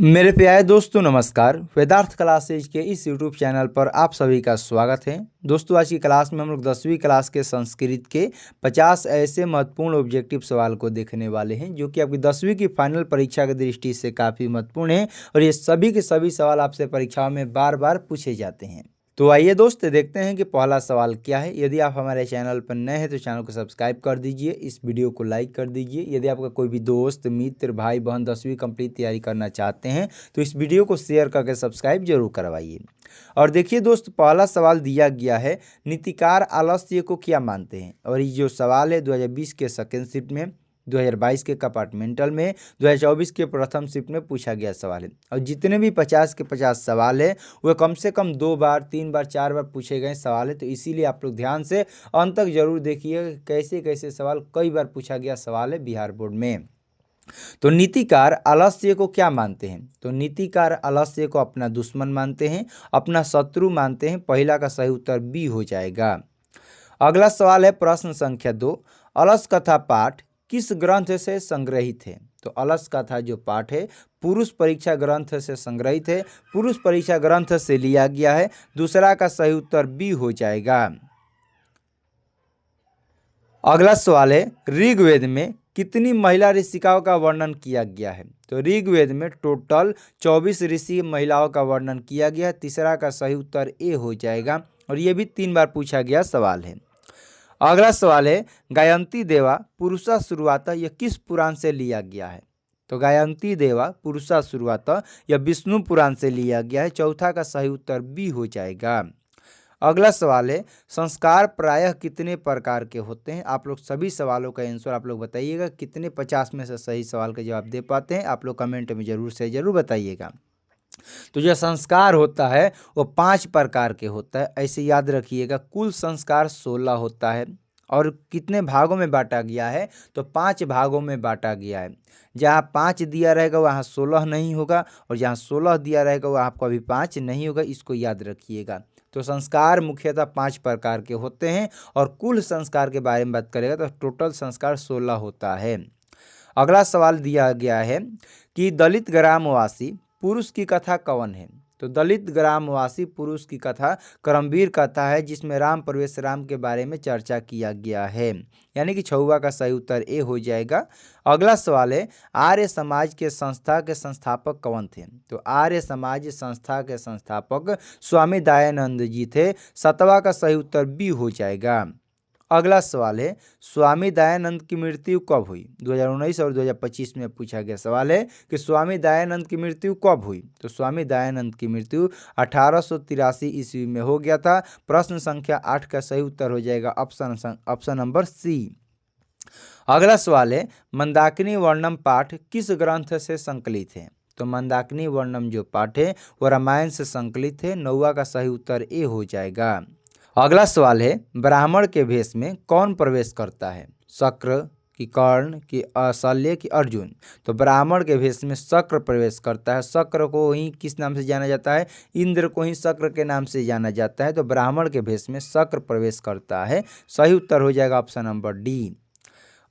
मेरे प्यारे दोस्तों नमस्कार। वेदार्थ क्लासेज के इस यूट्यूब चैनल पर आप सभी का स्वागत है। दोस्तों आज की क्लास में हम लोग 10वीं क्लास के संस्कृत के 50 ऐसे महत्वपूर्ण ऑब्जेक्टिव सवाल को देखने वाले हैं जो कि आपकी 10वीं की फाइनल परीक्षा की दृष्टि से काफ़ी महत्वपूर्ण है और ये सभी के सभी सवाल आपसे परीक्षाओं में बार बार पूछे जाते हैं। तो आइए दोस्त देखते हैं कि पहला सवाल क्या है। यदि आप हमारे चैनल पर नए हैं तो चैनल को सब्सक्राइब कर दीजिए, इस वीडियो को लाइक कर दीजिए। यदि आपका कोई भी दोस्त मित्र भाई बहन 10वीं कंप्लीट तैयारी करना चाहते हैं तो इस वीडियो को शेयर करके सब्सक्राइब जरूर करवाइए। और देखिए दोस्त, पहला सवाल दिया गया है, नीतिकार आलस्य को क्या मानते हैं। और ये जो सवाल है 2020 के सेकेंड शिफ्ट में, 2022 के कंपार्टमेंटल में, 2024 के प्रथम शिफ्ट में पूछा गया सवाल है। और जितने भी 50 के 50 सवाल है वह कम से कम 2 बार 3 बार 4 बार पूछे गए सवाल है। तो इसीलिए आप लोग ध्यान से अंत तक जरूर देखिए कैसे कैसे सवाल कई बार पूछा गया सवाल है बिहार बोर्ड में। तो नीतिकार आलस्य को क्या मानते हैं। तो नीतिकार आलस्य को अपना दुश्मन मानते हैं, अपना शत्रु मानते हैं। पहला का सही उत्तर बी हो जाएगा। अगला सवाल है प्रश्न संख्या 2, अलस कथा पाठ किस ग्रंथ से संग्रहित है। तो अलस कथा जो पाठ है पुरुष परीक्षा ग्रंथ से संग्रहित है, पुरुष परीक्षा ग्रंथ से लिया गया है। दूसरा का सही उत्तर बी हो जाएगा। अगला सवाल है ऋग्वेद में कितनी महिला ऋषिकाओं का वर्णन किया गया है। तो ऋग्वेद में टोटल 24 ऋषि महिलाओं का वर्णन किया गया है। तीसरा का सही उत्तर ए हो जाएगा और ये भी 3 बार पूछा गया सवाल है। अगला सवाल है गायंती देवा पुरुषा शुरुआता यह किस पुराण से लिया गया है। तो गायंती देवा पुरुषा शुरुआता यह विष्णु पुराण से लिया गया है। चौथा का सही उत्तर बी हो जाएगा। अगला सवाल है संस्कार प्रायः कितने प्रकार के होते हैं। आप लोग सभी सवालों का आंसर आप लोग बताइएगा, कितने 50 में से सही सवाल का जवाब दे पाते हैं आप लोग कमेंट में जरूर बताइएगा। तो जो संस्कार होता है वो 5 प्रकार के होता है, ऐसे याद रखिएगा। कुल संस्कार 16 होता है और कितने भागों में बांटा गया है। तो 5 भागों में बांटा गया है। जहाँ 5 दिया रहेगा वहाँ 16 नहीं होगा और जहाँ 16 दिया रहेगा वहाँ कभी 5 नहीं होगा, इसको याद रखिएगा। तो संस्कार मुख्यतः 5 प्रकार के होते हैं और कुल संस्कार के बारे में बात करेगा तो टोटल संस्कार 16 होता है। अगला सवाल दिया गया है कि दलित ग्रामवासी पुरुष की कथा कौन है। तो दलित ग्रामवासी पुरुष की कथा करमवीर कथा है जिसमें राम प्रवेश राम के बारे में चर्चा किया गया है, यानी कि 6वां का सही उत्तर ए हो जाएगा। अगला सवाल है आर्य समाज के संस्था के संस्थापक कौन थे। तो आर्य समाज संस्था के संस्थापक स्वामी दयानंद जी थे। 7वां का सही उत्तर बी हो जाएगा। अगला सवाल है स्वामी दयानंद की मृत्यु कब हुई। 2019 और 2025 में पूछा गया सवाल है कि स्वामी दयानंद की मृत्यु कब हुई। तो स्वामी दयानंद की मृत्यु 1883 ईस्वी में हो गया था। प्रश्न संख्या 8 का सही उत्तर हो जाएगा ऑप्शन नंबर सी। अगला सवाल है मंदाकिनी वर्णम पाठ किस ग्रंथ से संकलित है। तो मंदाकिनी वर्णम जो पाठ है वो रामायण से संकलित है। 9वां का सही उत्तर ए हो जाएगा। अगला सवाल है ब्राह्मण के भेष में कौन प्रवेश करता है। शक्र की कर्ण की शल्य की अर्जुन। तो ब्राह्मण के भेष में शक्र प्रवेश करता है। शक्र को ही किस नाम से जाना जाता है, इंद्र को ही शक्र के नाम से जाना जाता है। तो ब्राह्मण के भेष में शक्र प्रवेश करता है। सही उत्तर हो जाएगा ऑप्शन नंबर डी।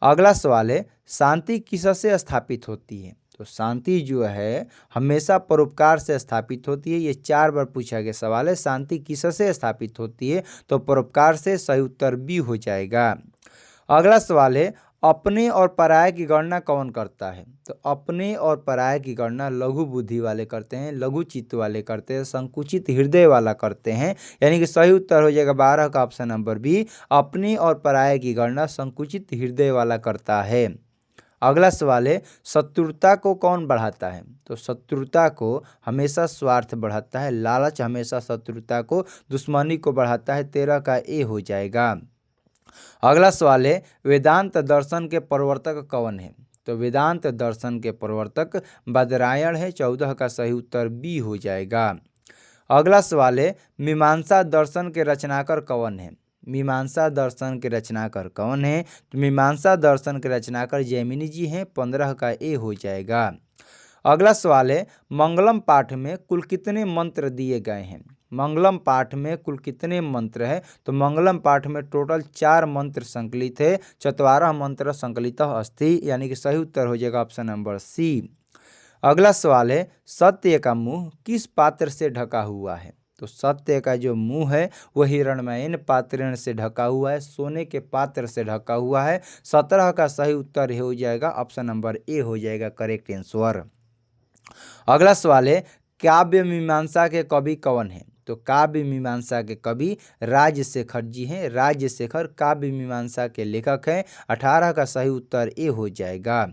अगला सवाल है शांति किससे स्थापित होती है। तो शांति जो है हमेशा परोपकार से स्थापित होती है। ये 4 बार पूछा गया सवाल है, शांति किससे स्थापित होती है। तो परोपकार से। सही उत्तर बी हो जाएगा। अगला सवाल है अपने और पराये की गणना कौन करता है। तो अपने और पराये की गणना लघु बुद्धि वाले करते हैं, लघु चित्त वाले करते हैं, संकुचित हृदय वाला करते हैं। यानी कि सही उत्तर हो जाएगा 12 का ऑप्शन नंबर बी। अपने और पराये की गणना संकुचित हृदय वाला करता है। अगला सवाल है शत्रुता को कौन बढ़ाता है। तो शत्रुता को हमेशा स्वार्थ बढ़ाता है। लालच हमेशा शत्रुता को, दुश्मनी को बढ़ाता है। 13 का ए हो जाएगा। अगला सवाल है वेदांत दर्शन के प्रवर्तक कौन है। तो वेदांत दर्शन के प्रवर्तक बादरायण है। 14 का सही उत्तर बी हो जाएगा। अगला सवाल है मीमांसा दर्शन के रचनाकार कौन है। मीमांसा दर्शन के रचनाकार कौन है। तो मीमांसा दर्शन के रचनाकार जैमिनी जी हैं। 15 का ए हो जाएगा। अगला सवाल है मंगलम पाठ में कुल कितने मंत्र दिए गए हैं। मंगलम पाठ में कुल कितने मंत्र है। तो मंगलम पाठ में टोटल 4 मंत्र संकलित है। 4वां मंत्र संकलित अस्ति, यानी कि सही उत्तर हो जाएगा ऑप्शन नंबर सी। अगला सवाल है, सत्य का मुंह किस पात्र से ढका हुआ है? तो सत्य का जो मुंह है वह हिरण्मयीन पात्र से ढका हुआ है, सोने के पात्र से ढका हुआ है। 17 का सही उत्तर हो जाएगा ऑप्शन नंबर ए हो जाएगा करेक्ट आंसर। अगला सवाल है, काव्य मीमांसा के कवि कौन है? तो काव्य मीमांसा के कवि राजशेखर जी हैं। राजशेखर काव्य मीमांसा के लेखक हैं। 18 का सही उत्तर ए हो जाएगा।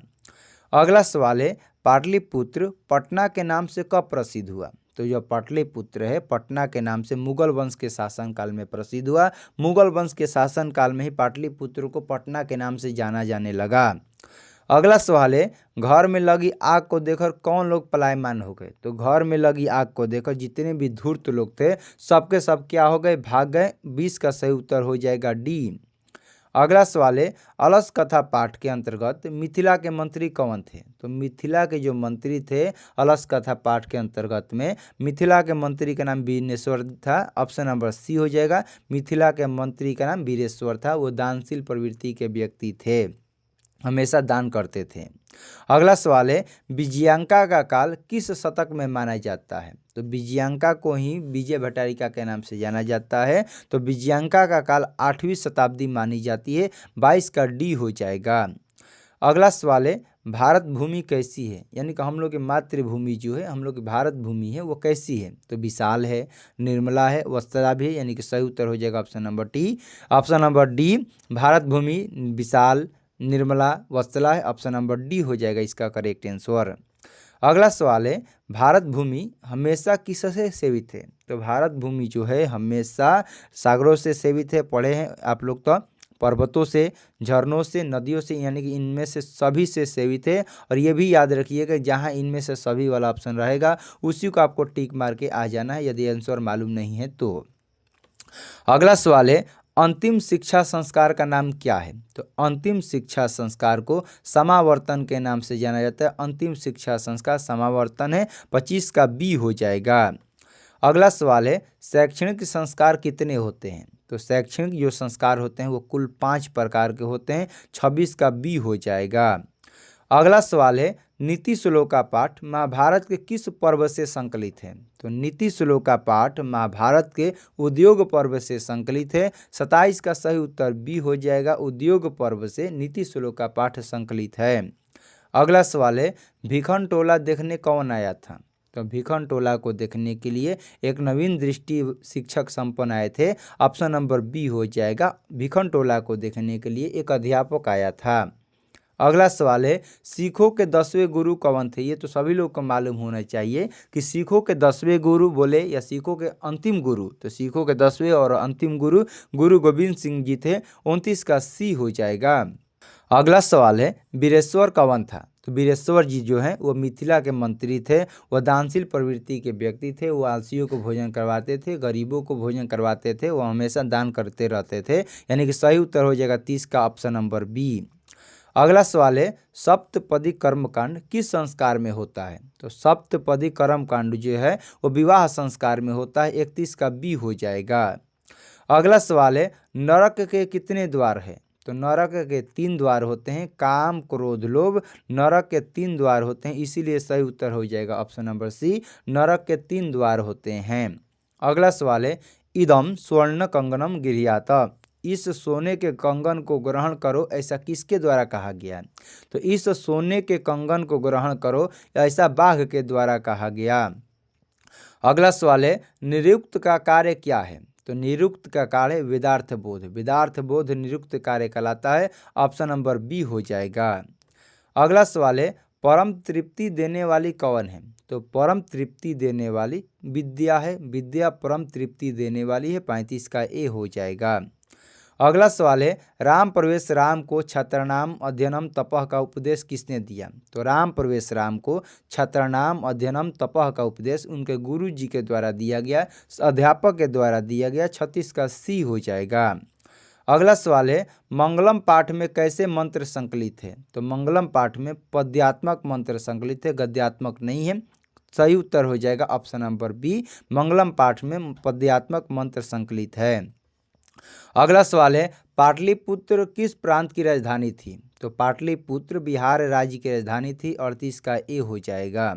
अगला सवाल है, पाटलिपुत्र पटना के नाम से कब प्रसिद्ध हुआ? तो जो पाटलिपुत्र है पटना के नाम से मुगल वंश के शासनकाल में प्रसिद्ध हुआ। मुगल वंश के शासनकाल में ही पाटलिपुत्र को पटना के नाम से जाना जाने लगा। अगला सवाल है, घर में लगी आग को देखकर कौन लोग पलायमान हो गए? तो घर में लगी आग को देखकर जितने भी धूर्त लोग थे सबके सब क्या हो गए? भाग गए। 20 का सही उत्तर हो जाएगा डी। अगला सवाल है, अलस कथा पाठ के अंतर्गत मिथिला के मंत्री कौन थे? तो मिथिला के जो मंत्री थे अलस कथा पाठ के अंतर्गत में मिथिला के मंत्री का नाम वीरेश्वर था। ऑप्शन नंबर सी हो जाएगा। मिथिला के मंत्री का नाम वीरेश्वर था। वो दानशील प्रवृत्ति के व्यक्ति थे, हमेशा दान करते थे। अगला सवाल है, विजयांका का काल किस शतक में माना जाता है? तो विजयांका को ही विजय भट्टारिका के नाम से जाना जाता है। तो विजयांका का काल 8वीं शताब्दी मानी जाती है। 22 का डी हो जाएगा। अगला सवाल है, भारत भूमि कैसी है? यानी कि हम लोग की मातृभूमि जो है, हम लोग की भारत भूमि है वो कैसी है? तो विशाल है, निर्मला है, वत्सला भी है। यानी कि सही उत्तर हो जाएगा option number D. Option number D, Bharat भूमि विशाल, निर्मला, वत्सला है। ऑप्शन नंबर डी हो जाएगा इसका करेक्ट आंसर। अगला सवाल है, भारत भूमि हमेशा किससे सेवित है? तो भारत भूमि जो है हमेशा सागरों से सेवित है। पढ़े हैं आप लोग तो, पर्वतों से, झरनों से, नदियों से, यानी कि इनमें से सभी से सेवित है। और ये भी याद रखिएगा जहाँ इनमें से सभी वाला ऑप्शन रहेगा उसी को आपको टिक मार के आ जाना है यदि आंसर मालूम नहीं है तो। अगला सवाल है, अंतिम शिक्षा संस्कार का नाम क्या है? तो अंतिम शिक्षा संस्कार को समावर्तन के नाम से जाना जाता है। अंतिम शिक्षा संस्कार समावर्तन है। 25 का बी हो जाएगा। अगला सवाल है, शैक्षणिक संस्कार कितने होते हैं? तो शैक्षणिक जो संस्कार होते हैं वो कुल 5 प्रकार के होते हैं। 26 का बी हो जाएगा। अगला सवाल है, नीति श्लोका पाठ महाभारत के किस पर्व से संकलित है? तो नीति श्लोका पाठ महाभारत के उद्योग पर्व से संकलित है। 27 का सही उत्तर बी हो जाएगा। उद्योग पर्व से नीति श्लोका पाठ संकलित है। अगला सवाल है, भिखन टोला देखने कौन आया था? तो भिखन टोला को देखने के लिए एक नवीन दृष्टि शिक्षक संपन्न आए थे। ऑप्शन नंबर बी हो जाएगा। भिखन टोला को देखने के लिए एक अध्यापक आया था। अगला सवाल है, सिखों के 10वें गुरु कौन थे? ये तो सभी लोग को मालूम होना चाहिए कि सिखों के 10वें गुरु बोले या सिखों के अंतिम गुरु, तो सिखों के 10वें और अंतिम गुरु गुरु गोविंद सिंह जी थे। 29 का सी हो जाएगा। अगला सवाल है, वीरेश्वर कौन था? तो वीरेश्वर जी जो हैं वो मिथिला के मंत्री थे। वह दानशील प्रवृत्ति के व्यक्ति थे। वो आलसियों को भोजन करवाते थे, गरीबों को भोजन करवाते थे। वो हमेशा दान करते रहते थे। यानी कि सही उत्तर हो जाएगा 30 का ऑप्शन नंबर बी। अगला सवाल है, सप्तपदी कर्मकांड किस संस्कार में होता है? तो सप्तपदी कर्मकांड जो है वो विवाह संस्कार में होता है। 31 का बी हो जाएगा। अगला सवाल है, नरक के कितने द्वार है? तो नरक के 3 द्वार होते हैं। काम, क्रोध, लोभ, नरक के 3 द्वार होते हैं। इसीलिए सही उत्तर हो जाएगा ऑप्शन नंबर सी। नरक के 3 द्वार होते हैं। अगला सवाल है, इदम स्वर्ण कंगनम गृह्णात, इस सोने के कंगन को ग्रहण करो ऐसा किसके द्वारा कहा गया है? तो इस सोने के कंगन को ग्रहण करो ऐसा बाघ के द्वारा कहा गया। अगला सवाल है, निरुक्त का कार्य क्या है? तो निरुक्त का कार्य है वेदार्थ बोध। वेदार्थ बोध निरुक्त कार्य कहलाता है। ऑप्शन नंबर बी हो जाएगा। अगला सवाल है, परम तृप्ति देने वाली कौन है? तो परम तृप्ति देने वाली विद्या है। विद्या परम तृप्ति देने वाली है। 35 का ए हो जाएगा। अगला सवाल है, राम प्रवेश राम को छत्रनाम अध्ययनम तपः का उपदेश किसने दिया? तो राम प्रवेश राम को छत्रनाम अध्ययनम तपः का उपदेश उनके गुरु जी के द्वारा दिया गया, अध्यापक के द्वारा दिया गया। 36 का सी हो जाएगा। अगला सवाल है, मंगलम पाठ में कैसे मंत्र संकलित है? तो मंगलम पाठ में पद्यात्मक मंत्र संकलित है, गद्यात्मक नहीं है। सही उत्तर हो जाएगा ऑप्शन नंबर बी। मंगलम पाठ में पद्यात्मक मंत्र संकलित है। अगला सवाल है, पाटलिपुत्र किस प्रांत की राजधानी थी? तो पाटलिपुत्र बिहार राज्य की राजधानी थी। 38 का ए हो जाएगा।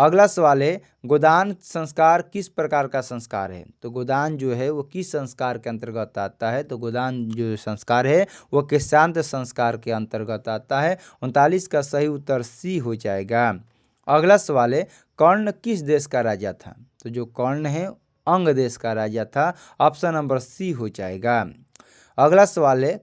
अगला सवाल है, गोदान संस्कार किस प्रकार का संस्कार है? तो गोदान जो है वो किस संस्कार के अंतर्गत आता है? तो गोदान जो संस्कार है वो केशांत संस्कार के अंतर्गत आता है। 39 का सही उत्तर सी हो जाएगा। अगला सवाल है, कर्ण किस देश का राजा था? तो जो कर्ण है अंग देश का राजा था। ऑप्शन नंबर सी हो जाएगा। अगला सवाल है,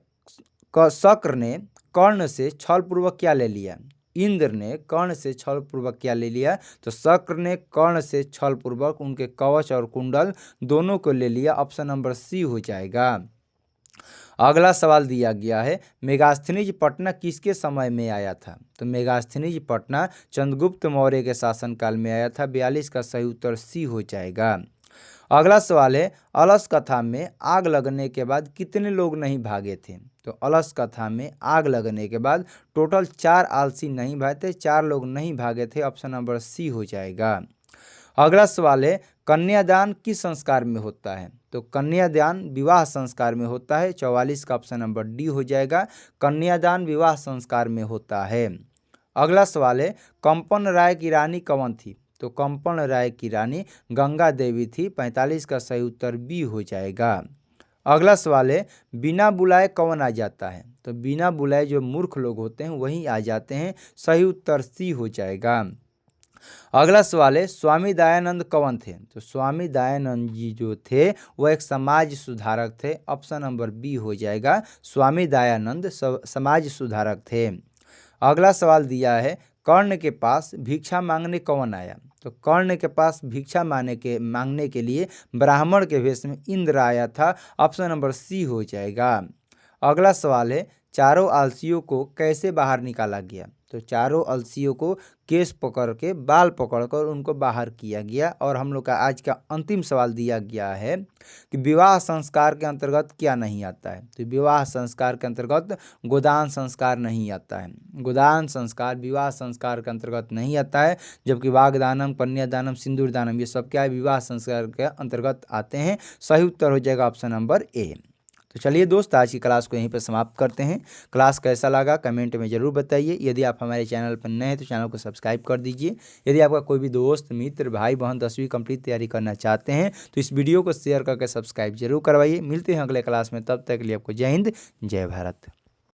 शक्र ने कर्ण से छलपूर्वक क्या ले लिया? इंद्र ने कर्ण से छलपूर्वक क्या ले लिया? तो शक्र ने कर्ण से छलपूर्वक उनके कवच और कुंडल दोनों को ले लिया। ऑप्शन नंबर सी हो जाएगा। अगला सवाल दिया गया है, मेगास्थनीज पटना किसके समय में आया था? तो मेगास्थनीज पटना चंद्रगुप्त मौर्य के शासनकाल में आया था। 42 का सही उत्तर सी हो जाएगा। अगला सवाल है, अलस कथा में आग लगने के बाद कितने लोग नहीं भागे थे? तो अलस कथा में आग लगने के बाद टोटल 4 आलसी नहीं भागे थे, 4 लोग नहीं भागे थे। ऑप्शन नंबर सी हो जाएगा। अगला सवाल है, कन्यादान किस संस्कार में होता है? तो कन्यादान विवाह संस्कार में होता है। 44 का ऑप्शन नंबर डी हो जाएगा। कन्यादान विवाह संस्कार में होता है। अगला सवाल है, कंपन राय की रानी कौन थी? तो कंपन राय की रानी गंगा देवी थी। 45 का सही उत्तर बी हो जाएगा। अगला सवाल है, बिना बुलाए कौन आ जाता है? तो बिना बुलाए जो मूर्ख लोग होते हैं वही आ जाते हैं। सही उत्तर सी हो जाएगा। अगला सवाल है, स्वामी दयानंद कौन थे? तो स्वामी दयानंद जी जो थे वह एक समाज सुधारक थे। ऑप्शन नंबर बी हो जाएगा। स्वामी दयानंद समाज सुधारक थे। अगला सवाल दिया है, कर्ण के पास भिक्षा मांगने कौन आया? तो कर्ण के पास भिक्षा मांगने के लिए ब्राह्मण के वेश में इंद्र आया था। ऑप्शन नंबर सी हो जाएगा। अगला सवाल है, चारों आलसियों को कैसे बाहर निकाला गया? तो चारों आलसियों को केस पकड़ के बाल पकड़कर उनको बाहर किया गया। और हम लोग का आज का अंतिम सवाल दिया गया है कि विवाह संस्कार के अंतर्गत क्या नहीं आता है? तो विवाह संस्कार के अंतर्गत गोदान संस्कार नहीं आता है। गोदान संस्कार विवाह संस्कार के अंतर्गत नहीं आता है, जबकि वागदानम, कन्यादानम, सिंदूर दानम ये सब क्या है? विवाह संस्कार के अंतर्गत आते हैं। सही उत्तर हो जाएगा ऑप्शन नंबर ए। तो चलिए दोस्त, आज की क्लास को यहीं पर समाप्त करते हैं। क्लास कैसा लगा कमेंट में ज़रूर बताइए। यदि आप हमारे चैनल पर नए हैं तो चैनल को सब्सक्राइब कर दीजिए। यदि आपका कोई भी दोस्त, मित्र, भाई बहन 10वीं कंप्लीट तैयारी करना चाहते हैं तो इस वीडियो को शेयर करके सब्सक्राइब जरूर करवाइए। मिलते हैं अगले क्लास में, तब तक के लिए आपको जय हिंद, जय भारत।